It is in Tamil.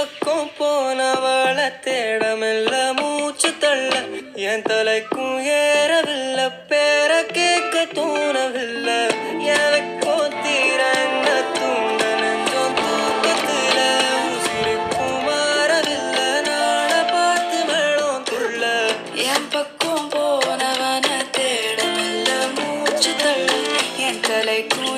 பக்கம் போனவள தேடமில்ல மூச்சு தள்ள என் தலைக்கும் ஏறவில்லை பேர கேட்க தோணவில்லை எனக்கோ தீர என்ன தூண்ட நெஞ்சம் தூக்கத்துல உசிருக்கும் மாறவில்லை நாட பார்த்து மேளம் துள்ள என் பக்கம் போனவன தேடமில்ல மூச்சு தள்ள என் தலைக்கும்